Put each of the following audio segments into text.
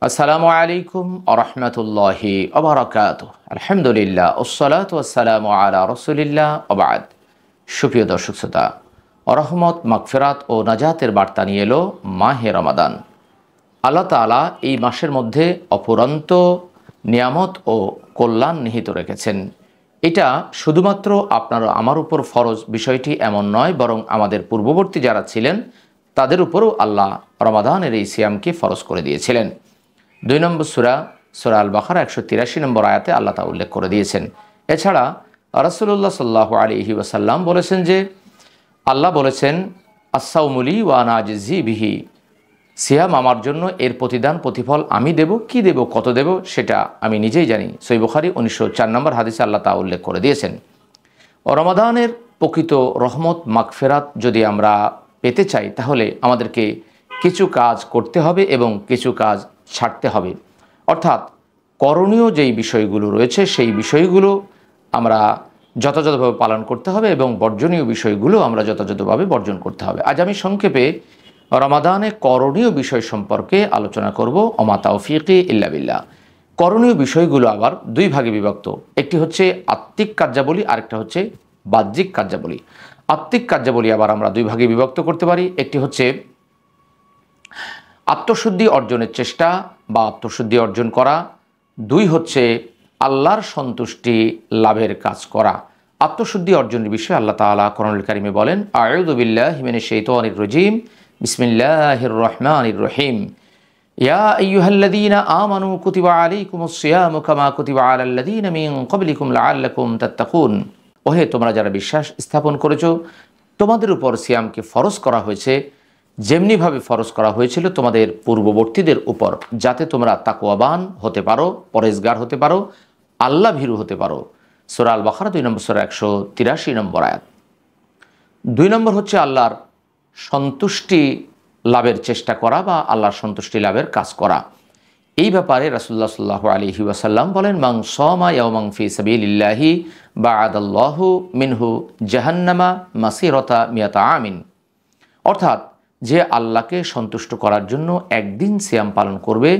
আসসালামু আলাইকুম ওয়া রাহমাতুল্লাহি ওয়া বারাকাতুহু। আলহামদুলিল্লাহ ওয়াসসালাতু ওয়াসসালামু আলা রাসূলিল্লাহ ওয়া বা'দ। সুপ্রিয় দর্শক শ্রোতা, রহমত, মাগফিরাত ও নাজাতের বার্তা নিয়ে এলো মাহে রমাদান। আল্লাহ তাআলা এই মাসের মধ্যে অফুরন্ত নিয়ামত ও কল্যাণ নিহিত রেখেছেন। এটা শুধুমাত্র আপনার আমার উপর ফরজ বিষয়টি এমন নয়, বরং আমাদের পূর্ববর্তী যারা ছিলেন তাদের উপরও আল্লাহ রমাদানের এই সিয়ামকে ফরজ করে দিয়েছিলেন। 2 নম্বর সূরা আল বাকারা 183 নম্বর আয়াতে আল্লাহ তা উল্লেখ করে দিয়েছেন। এছাড়া রাসূলুল্লাহ সাল্লাল্লাহু আলাইহি ওয়াসাল্লাম বলেছেন যে আল্লাহ বলেছেন, আস-সাওমুলি ওয়া আনা আজজি বিহি, সিয়াম আমার জন্য, এর প্রতিদান প্রতিফল আমি দেব। কি দেব, কত দেব সেটা আমি নিজেই জানি। সহিহ বুখারী 1904 নম্বর হাদিসে আল্লাহ তা উল্লেখ করে দিয়েছেন। রমাদানের প্রকৃত রহমত মাগফিরাত যদি আমরা পেতে চাই, তাহলে আমাদেরকে কিছু কাজ করতে হবে এবং কিছু কাজ ছাড়তে হবে। অর্থাৎ করণীয় যেই বিষয়গুলো রয়েছে সেই বিষয়গুলো আমরা যথাযথভাবে পালন করতে হবে এবং বর্জনীয় বিষয়গুলো আমরা যথাযথভাবে বর্জন করতে হবে। আজ আমি সংক্ষেপে রমাদানে করণীয় বিষয় সম্পর্কে আলোচনা করব। ওমা তাওফিকি ইল্লা বিল্লাহ। করণীয় বিষয়গুলো আবার দুই ভাগে বিভক্ত। একটি হচ্ছে আত্মিক কার্যাবলী, আরেকটা হচ্ছে বাহ্যিক কার্যাবলী। আত্মিক কার্যাবলী আবার আমরা দুই ভাগে বিভক্ত করতে পারি। একটি হচ্ছে আত্মশুদ্ধি অর্জনের চেষ্টা বা আত্মশুদ্ধি অর্জন করা। 2 হচ্ছে আল্লাহর সন্তুষ্টি লাভের কাজ করা। আত্মশুদ্ধি অর্জনের বিষয়ে আল্লাহ তাআলা কোরআনুল কারীমে বলেন, আউযু বিল্লাহি মিনাশ শাইতানির রাজীম, বিসমিল্লাহির রহমানির রহিম, ইয়া আইয়ুহাল্লাযীনা আমানু কুতিবা আলাইকুমুস সিয়ামু কামা কুতিবা আলাল্লাযীনা মিন ক্বাবলিকুম লাআল্লাকুম তাত্তাকুন। ওহে তোমরা যারা বিশ্বাস স্থাপন করেছো, তোমাদের উপর সিয়ামকে ফরজ করা হয়েছে যেমনিভাবে ফরজ করা হয়েছিল তোমাদের পূর্ববর্তীদের উপর, যাতে তোমরা তাকওয়াবান হতে পারো, পরেজগার হতে পারো, আল্লাহ ভীরু হতে পারো। সূরা আল বাকারা 2 নম্বর সূরা 183 নম্বর আয়াত। 2 নম্বর হচ্ছে আল্লাহর সন্তুষ্টি লাভের চেষ্টা করা বা আল্লাহর সন্তুষ্টি লাভের কাজ করা। এই ব্যাপারে রাসূলুল্লাহ সাল্লাল্লাহু আলাইহি ওয়াসাল্লাম বলেন, মান সামা ইয়াওমান ফি সাবিলিল্লাহি বা'আদাল্লাহু মিনহু জাহান্নামা মাসিরাতা মিয়াতা আমিন। অর্থাৎ যে আল্লাহকে সন্তুষ্ট করার জন্য একদিন সিয়াম পালন করবে,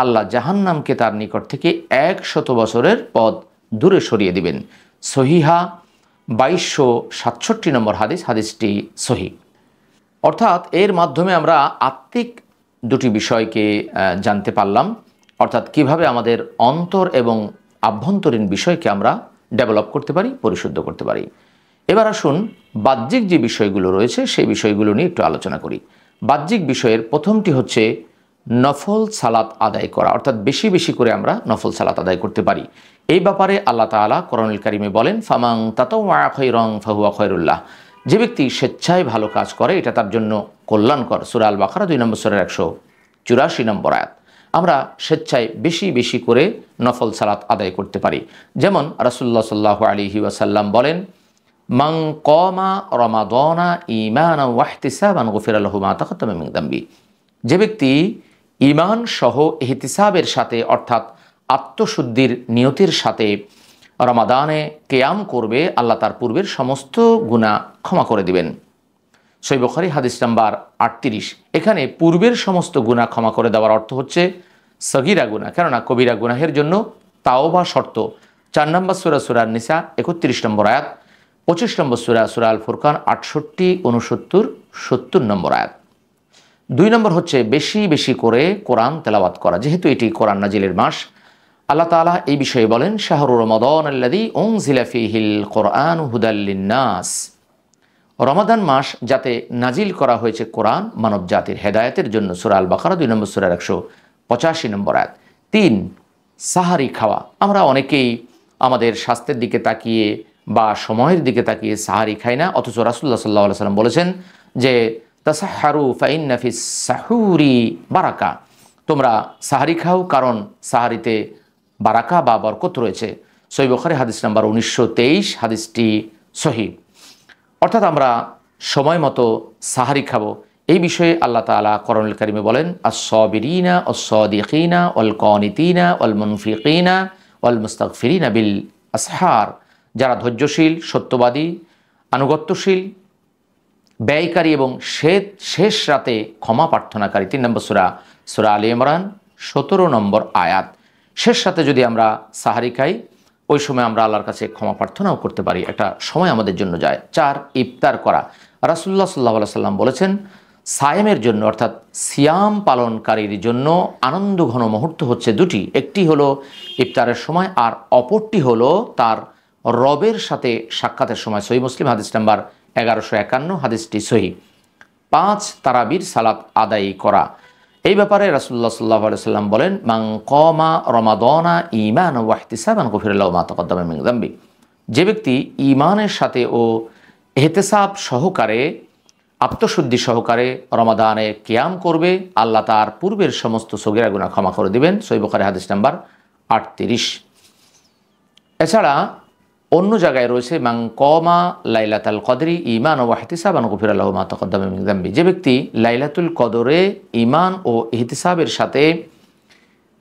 আল্লাহ জাহান্নামকে তার নিকট থেকে 100 বছরের পথ দূরে সরিয়ে দিবেন। সহিহা 2267 নম্বর হাদিস, হাদিসটি সহিহ। অর্থাৎ এর মাধ্যমে আমরা আত্মিক দুটি বিষয়কে জানতে পারলাম, অর্থাৎ কিভাবে আমাদের অন্তর এবং আভ্যন্তরীণ বিষয়কে আমরা ডেভেলপ করতে পারি, পরিশুদ্ধ করতে পারি। এবার আসুন বাহ্যিক যে বিষয়গুলো রয়েছে সেই বিষয়গুলো নিয়ে একটু আলোচনা করি। বাহ্যিক বিষয়ের প্রথমটি হচ্ছে নফল সালাত আদায় করা, অর্থাৎ বেশি বেশি করে আমরা নফল সালাত আদায় করতে পারি। এই ব্যাপারে আল্লাহ তাআলা কোরআনুল কারীমে বলেন, ফামান তাতাওয়া খায়রান ফাহুয়া খায়রুল্লাহ। যে ব্যক্তি স্বেচ্ছায় ভালো কাজ করে এটা তার জন্য কল্যাণকর। সূরা আল বাকারা 2 নম্বর সূরা 184 নম্বর আয়াত। আমরা স্বেচ্ছায় বেশি বেশি করে নফল সালাত আদায় করতে পারি। যেমন রাসূলুল্লাহ সাল্লাল্লাহু আলাইহি ওয়াসাল্লাম বলেন, মান কামা রমাদানা ঈমানান ওয়া ইহতিসাবান গুফিরা লাহু মা তাকাদ্দামা মিন যামবি। যে ব্যক্তি ঈমান সহ ইহতিসাবের সাথে, অর্থাৎ আত্মশুদ্ধির নিয়তির সাথে রমাদানে কিয়াম করবে, আল্লাহ তার পূর্বের সমস্ত গুনাহ ক্ষমা করে দিবেন। সহিহ বুখারী হাদিস নাম্বার 38। এখানে পূর্বের সমস্ত গুনাহ ক্ষমা করে দেওয়ার অর্থ হচ্ছে সগীরা গুনাহ, কেননা কবিরা গুনাহের জন্য তাওবা শর্ত। 4 নম্বর সূরা নিসা 31 নম্বর আয়াত, 25 নম্বর সূরা আল ফুরকান 68, 69, 70 নম্বর আয়াত। 2 নম্বর হচ্ছে বেশি বেশি করে কোরআন তেলাওয়াত করা। যেহেতু এটি কোরআন নাজিলের মাস, আল্লাহ তাআলা এই বিষয়ে বলেন, শাহরু রমাদান আল্লাযী উনজিলা ফীহিল কুরআনু হুদাল লিন্নাস। রমাদান মাস যাতে নাজিল করা হয়েছে কোরআন মানব জাতির হেদায়েতের জন্য। সূরা আল বাকারা 2 নম্বর সূরা 185 নম্বর আয়াত। 3, সাহারি খাওয়া। আমরা অনেকেই আমাদের স্বাস্থ্যের দিকে তাকিয়ে বা সময়ের দিকে তাকিয়ে সাহারি খাই না, অথচ রাসূলুল্লাহ সাল্লাল্লাহু আলাইহি ওয়াসাল্লাম বলেছেন যে তাসাহহারু ফাইন্না ফিস সাহুরি বারাকা। তোমরা সাহারি খাও, কারণ সাহারিতে বারাকা বা বরকত রয়েছে। সহিহ বুখারী হাদিস নাম্বার 1923, হাদিসটি সহিহ। অর্থাৎ আমরা সময় মতো সাহারি খাবো। এই বিষয়ে আল্লাহ তাআলা কোরআনুল কারীমে বলেন, আস-সাবিরিনা ওয়াস-সাদিকিনা ওয়াল-কানিতিনা ওয়াল-মুনফিকিনা ওয়াল-মুস্তাগফিরিনা বিল আসহার। যারা ধৈর্যশীল, সত্যবাদী, আনুগত্যশীল, ব্যয়কারী এবং শেষ রাতে ক্ষমা প্রার্থনাকারী। 3 নম্বর সূরা আলে ইমরান 17 নম্বর আয়াত। শেষ সাথে যদি আমরা সাহারি খাই, ওই সময় আমরা আল্লাহর কাছে ক্ষমা প্রার্থনাও করতে পারি, একটা সময় আমাদের জন্য যায়। 4, ইফতার করা। রাসূলুল্লাহ সাল্লাল্লাহু আলাইহি সাল্লাম বলেছেন, সায়েমের জন্য অর্থাৎ সিয়াম পালনকারীর জন্য আনন্দঘন মুহূর্ত হচ্ছে দুটি, একটি হলো ইফতারের সময় আর অপরটি হলো তার রবের সাথে সাক্ষাতের সময়। সহিহ মুসলিম হাদিস নাম্বার 1151, হাদিসটি সহিহ। 5, তারাবির সালাত আদায় করা। এই ব্যাপারে রাসূলুল্লাহ সাল্লাল্লাহু আলাইহি সাল্লাম বলেন, মান কামা রমাদানা ঈমানান ওয়া ইহতিসাবান গুফিরা লাহু মা তাকাদ্দামা মিন যামবি। যে ব্যক্তি ঈমানের সাথে ও ইহতিসাব সহকারে, আত্মশুদ্ধি সহকারে রমাদানে কিয়াম করবে, আল্লাহ তার পূর্বের সমস্ত সগীরা গুনাহ ক্ষমা করে দিবেন। সহিহ বুখারী হাদিস নাম্বার 38। এছাড়া অন্য জায়গায় রয়েছে, মান কামা লাইলাতুল কদরি ঈমানান ওয়া ইহতিসাবান গুফিরা লাহু মা তাকাদ্দামা মিন যামবি। যে ব্যক্তি লাইলাতুল কদরে ঈমান ও ইহতিসাবের সাথে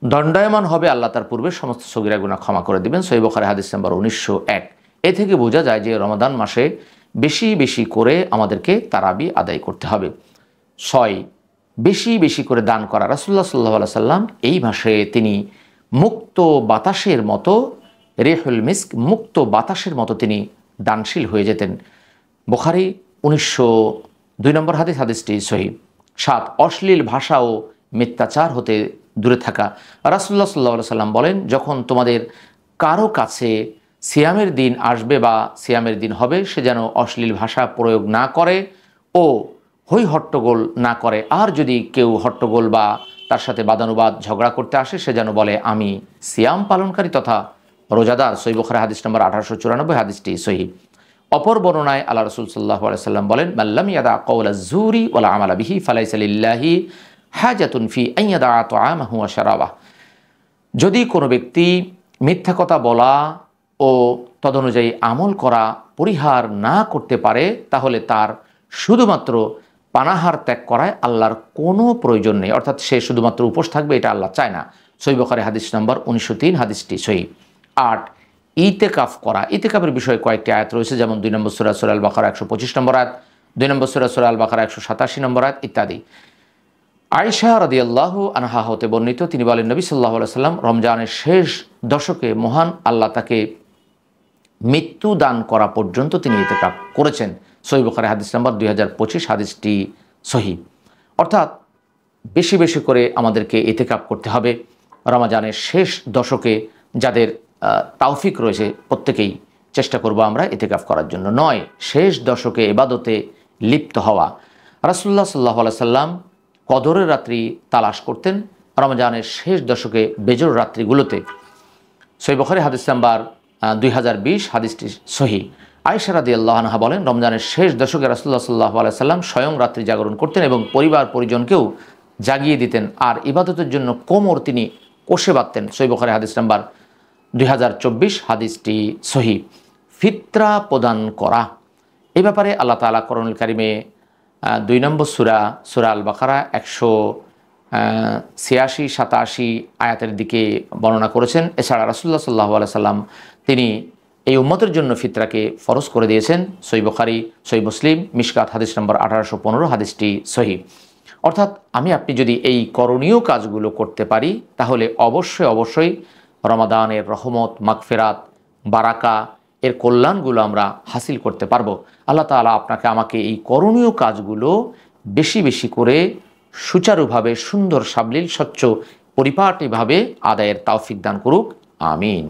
দণ্ডায়মান হবে, আল্লাহ তার পূর্বের সমস্ত সগীরা গুনাহ ক্ষমা করে দিবেন। সহিহ বুখারী হাদিস নাম্বার 1901। এ থেকে বোঝা যায় যে রমাদান মাসে বেশি বেশি করে আমাদেরকে তারাবি আদায় করতে হবে। 6, বেশি বেশি করে দান করা। রাসূলুল্লাহ সাল্লাল্লাহু আলাইহি সাল্লাম এই মাসে তিনি মুক্ত বাতাসের মতো, রিহুল মিস্ক, মুক্ত বাতাসের মতো তিনি দানশীল হয়ে যেতেন। বুখারী 1902 নম্বর হাদিস, হাদিসটি সহিহ। 7, অশ্লীল ভাষা ও মিথ্যাচার হতে দূরে থাকা। রাসূলুল্লাহ সাল্লাল্লাহু আলাইহি সাল্লাম বলেন, যখন তোমাদের কারো কাছে সিয়ামের দিন আসবে বা সিয়ামের দিন হবে, সে যেন অশ্লীল ভাষা প্রয়োগ না করে ও হই হট্টগোল না করে। আর যদি কেউ হট্টগোল বা তার সাথে বাদানুবাদ ঝগড়া করতে আসে, সে যেন বলে, আমি সিয়াম পালনকারী তথা রোজাদার। সহিহ বুখারী হাদিস নাম্বার 1894, হাদিসটি সহিহ। অপর বর্ণনায় আল্লাহ রাসূল সাল্লাল্লাহু আলাইহি সাল্লাম বলেন, মাল্লাম ইয়াদা কাওলা যুরি ওয়ালা আমালা বিহি ফালাইসা লিল্লাহি হাজাতুন ফি আন ইয়াদা তাআমাহু ওয়া শারাবাহু। যদি কোনো ব্যক্তি মিথ্যা কথা বলা ও তদনুযায়ী আমল করা পরিহার না করতে পারে, তাহলে তার শুধুমাত্র পানাহার ত্যাগ করায় আল্লাহর কোনো প্রয়োজন নেই, অর্থাৎ সে শুধুমাত্র উপোস থাকবে, এটা আল্লাহ চায় না। সহিহ বুখারী হাদিস নম্বর 1903, হাদিসটি সহিহ। 8, ইতেকাফ করা। ইতেকাফের বিষয়ে কয়েকটি আয়াত রয়েছে, যেমন 2 নম্বর সূরা সূরা আল বাকারা 125 নম্বর আয়াত, 2 নম্বর সূরা সূরা আল বাকারা 187 নম্বর আয়াত ইত্যাদি। আয়েশা রাদিয়াল্লাহু আনহা হতে বর্ণিত, তিনি বলেন, নবী সাল্লাল্লাহু আলাইহি সাল্লাম রমজানের শেষ দশকে মহান আল্লাহ তাকে মৃত্যু দান করা পর্যন্ত তিনি ইতেকাফ করেছেন। সহিহ বুখারী হাদিস নাম্বার 2025, হাদিসটি সহিহ। অর্থাৎ বেশি বেশি করে আমাদেরকে ইতেকাফ করতে হবে। রমজানের শেষ দশকে যাদের তৌফিক রয়েছে, প্রত্যেকেই চেষ্টা করব আমরা ইতেকাফ করার জন্য। 9, শেষ দশকে ইবাদতে লিপ্ত হওয়া। রাসূলুল্লাহ সাল্লাল্লাহু আলাইহি সাল্লাম কদরের রাত্রি তালাশ করতেন রমজানের শেষ দশকে বেজর রাত্রিগুলোতে। সহিহ বুখারী হাদিস নাম্বার 2020, হাদিসটি সহিহ। আয়েশা রাদিয়াল্লাহু আনহা বলেন, রমজানের শেষ দশকে রাসূলুল্লাহ সাল্লাল্লাহু আলাইহি সাল্লাম স্বয়ং রাত্রি জাগরণ করতেন এবং পরিবার পরিজনকেও জাগিয়ে দিতেন, আর ইবাদতের জন্য কোমর তিনি কষে বাঁধতেন। সহিহ বুখারী হাদিস নাম্বার 2024, হাদিসটি সহিহ। ফিতরা প্রদান করা। এই ব্যাপারে আল্লাহ তাআলা কোরআনুল কারিমে 2 নম্বর সূরা আল বাকারা 186-87 আয়াতের দিকে বর্ণনা করেছেন। এছাড়া রাসূলুল্লাহ সাল্লাল্লাহু আলাইহি সাল্লাম তিনি এই উম্মতের জন্য ফিতরাকে ফরজ করে দিয়েছেন। সহিহ বুখারী, সহিহ মুসলিম, মিশকাত হাদিস নম্বর 1815, হাদিসটি সহিহ। অর্থাৎ আপনি যদি এই করণীয় কাজগুলো করতে পারি, তাহলে অবশ্যই রমাদানের রহমত, মাগফিরাত, বারাকা এর কল্যাণগুলো আমরা হাসিল করতে পারবো। আল্লাহ তাআলা আপনাকে আমাকে এই করণীয় কাজগুলো বেশি বেশি করে সুচারুভাবে, সুন্দর, সাবলীল, স্বচ্ছ, পরিপাটিভাবে আদায়ের তৌফিক দান করুক। আমিন।